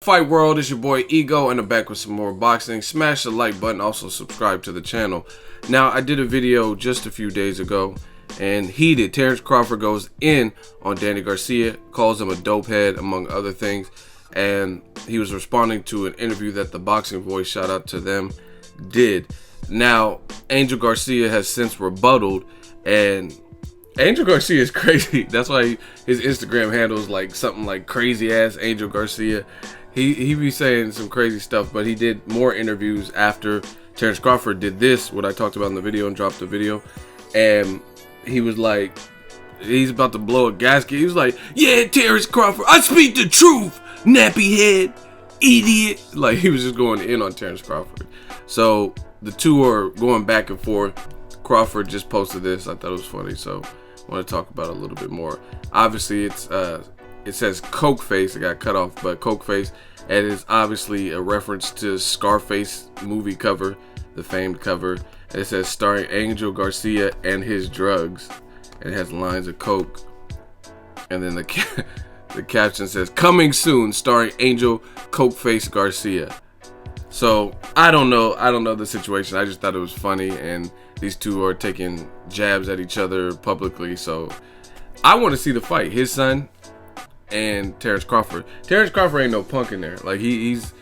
Fight World? It's your boy Ego, and I'm back with some more boxing. Smash the like button, also subscribe to the channel. Now, I did a video just a few days ago, and Terence Crawford goes in on Danny Garcia, calls him a dope head, among other things, and he was responding to an interview that the Boxing Voice, shout out to them, did. Now, Angel Garcia has since rebutted, and Angel Garcia is crazy. That's why his Instagram handle is like something like crazy ass Angel Garcia. He be saying some crazy stuff, but he did more interviews after Terence Crawford did this, what I talked about in the video, and dropped the video. And he was like, he's about to blow a gasket. He was like, yeah, Terence Crawford, I speak the truth, nappy head, idiot. Like, he was just going in on Terence Crawford. So the two are going back and forth. Crawford just posted this. I thought it was funny, so I want to talk about it a little bit more. Obviously, it says Cokeface. It got cut off, but Cokeface, and it's obviously a reference to Scarface movie cover, the famed cover. And it says starring Angel Garcia and his drugs. And it has lines of coke. And then the caption says, coming soon, starring Angel Cokeface Garcia. So I don't know the situation. I just thought it was funny, and these two are taking jabs at each other publicly. So I want to see the fight. His son and Terence Crawford. Terence Crawford ain't no punk in there. Like he's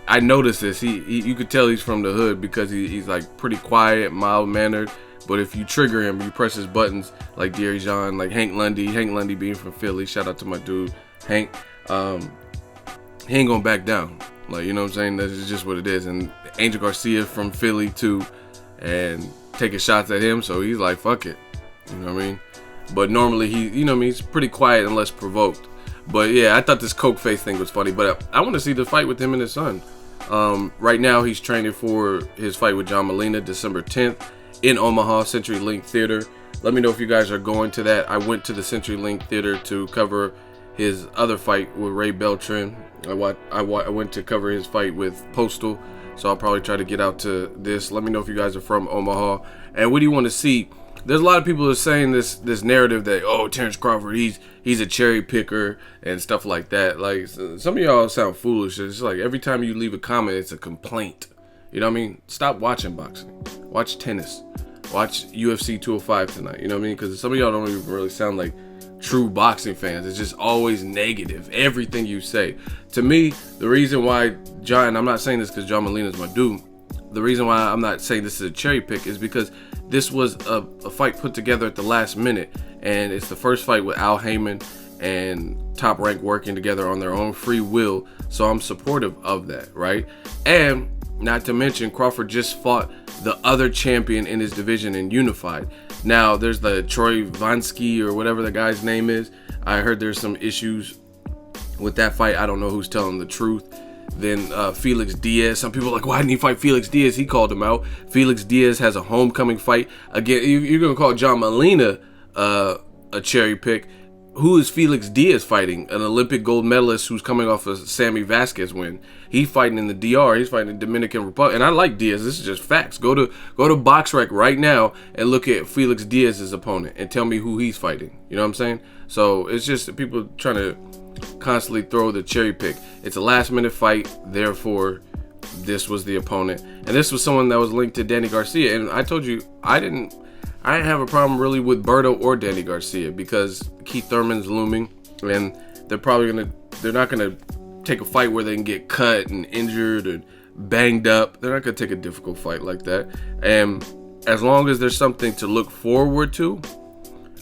I noticed this. You could tell he's from the hood because he's like pretty quiet, mild mannered. But if you trigger him, you press his buttons like Deary John, like Hank Lundy being from Philly. Shout out to my dude Hank. He ain't gonna back down. Like, you know what I'm saying? That's just what it is. And Angel Garcia from Philly too, and taking shots at him, so he's like, fuck it. You know what I mean? But normally he's pretty quiet unless provoked. But yeah, I thought this Cokeface thing was funny. But I want to see the fight with him and his son. Right now he's training for his fight with John Molina, December 10th in Omaha, CenturyLink Theater. Let me know if you guys are going to that. I went to the CenturyLink Theater to cover his other fight with Ray Beltran. I went to cover his fight with Postal, so I'll probably try to get out to this. Let me know if you guys are from Omaha, and what do you want to see? There's a lot of people who are saying this narrative that, oh, Terence Crawford, he's a cherry picker and stuff like that. Like, some of y'all sound foolish. It's like every time you leave a comment, it's a complaint. You know what I mean? Stop watching boxing. Watch tennis. Watch UFC 205 tonight. You know what I mean? Because some of y'all don't even really sound like true boxing fans. It's just always negative, everything you say. To me, the reason why John, I'm not saying this because John Molina's my dude, the reason why I'm not saying this is a cherry pick is because this was a fight put together at the last minute, and it's the first fight with Al Heyman and Top Rank working together on their own free will, so I'm supportive of that, right? And not to mention, Crawford just fought the other champion in his division and unified. Now, there's the Troy Vansky or whatever the guy's name is. I heard there's some issues with that fight. I don't know who's telling the truth. Then Felix Diaz. Some people are like, why didn't he fight Felix Diaz? He called him out. Felix Diaz has a homecoming fight. Again, you're going to call John Molina a cherry pick. Who is Felix Diaz fighting? An Olympic gold medalist who's coming off a Sammy Vasquez win. He's fighting in the DR. He's fighting in the Dominican Republic. And I like Diaz. This is just facts. Go to BoxRec right now and look at Felix Diaz's opponent and tell me who he's fighting. You know what I'm saying? So it's just people trying to constantly throw the cherry pick. It's a last minute fight. Therefore, this was the opponent. And this was someone that was linked to Danny Garcia. And I told you, I didn't have a problem really with Berto or Danny Garcia because Keith Thurman's looming, and they're not gonna take a fight where they can get cut and injured and banged up. They're not gonna take a difficult fight like that. And as long as there's something to look forward to,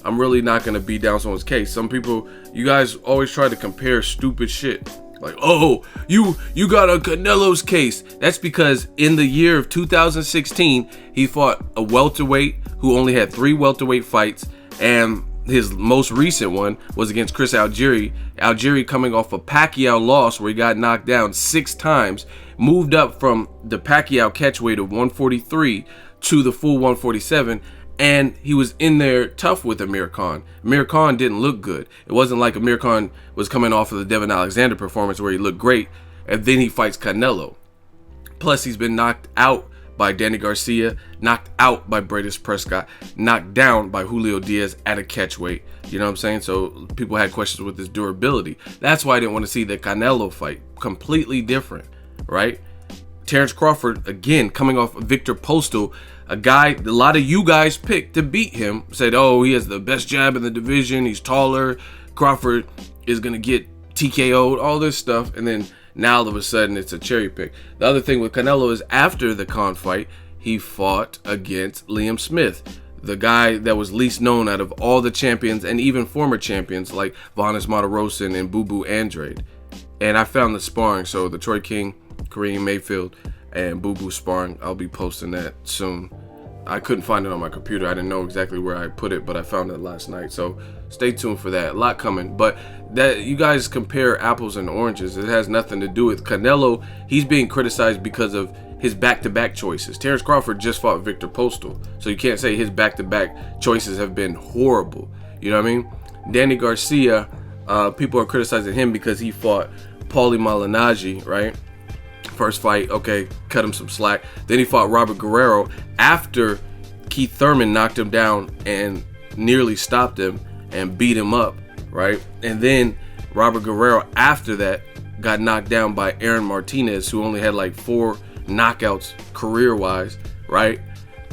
I'm really not gonna beat down someone's case. Some people, you guys always try to compare stupid shit. Like, oh, you got a Canelo's case. That's because in the year of 2016, he fought a welterweight who only had 3 welterweight fights, and his most recent one was against Chris Algieri. Algieri coming off a Pacquiao loss where he got knocked down 6 times, moved up from the Pacquiao catchweight of 143 to the full 147, and he was in there tough with Amir Khan. Amir Khan didn't look good. It wasn't like Amir Khan was coming off of the Devin Alexander performance where he looked great, and then he fights Canelo. Plus, he's been knocked out by Danny Garcia, knocked out by Bradis Prescott, knocked down by Julio Diaz at a catch weight. You know what I'm saying? So people had questions with his durability. That's why I didn't want to see the Canelo fight. Completely different, right? Terence Crawford, again, coming off Victor Postal, a guy a lot of you guys picked to beat him, said, oh, he has the best jab in the division, he's taller, Crawford is going to get TKO'd, all this stuff, and then now all of a sudden it's a cherry pick. The other thing with Canelo is after the Khan fight, he fought against Liam Smith, the guy that was least known out of all the champions and even former champions like Vanes Martirosyan and Boo Boo Andrade. And I found the sparring, so the Troy King, Kareem Mayfield, and Boo Boo sparring, I'll be posting that soon. I couldn't find it on my computer. I didn't know exactly where I put it, but I found it last night. So stay tuned for that. A lot coming. But that you guys compare apples and oranges. It has nothing to do with Canelo. He's being criticized because of his back-to-back choices. Terence Crawford just fought Victor Postal. So you can't say his back-to-back choices have been horrible. You know what I mean? Danny Garcia, people are criticizing him because he fought Paulie Malignaggi, right? First fight, okay, cut him some slack. Then he fought Robert Guerrero after Keith Thurman knocked him down and nearly stopped him and beat him up, right? And then Robert Guerrero after that got knocked down by Aaron Martinez, who only had like 4 knockouts career-wise, right?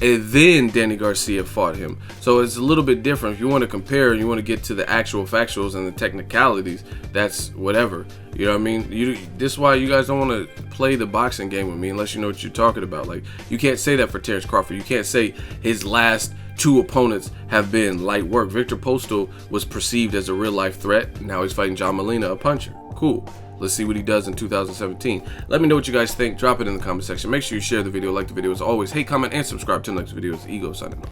And then Danny Garcia fought him. So it's a little bit different. If you want to compare, you want to get to the actual factuals and the technicalities, that's whatever. You know what I mean? This is why you guys don't want to play the boxing game with me unless you know what you're talking about. Like, you can't say that for Terence Crawford. You can't say his last 2 opponents have been light work. Victor Postal was perceived as a real-life threat. Now he's fighting John Molina, a puncher. Cool. Let's see what he does in 2017. Let me know what you guys think. Drop it in the comment section. Make sure you share the video, like the video as always. Hey, comment, and subscribe to the next video. It's Ego signing off.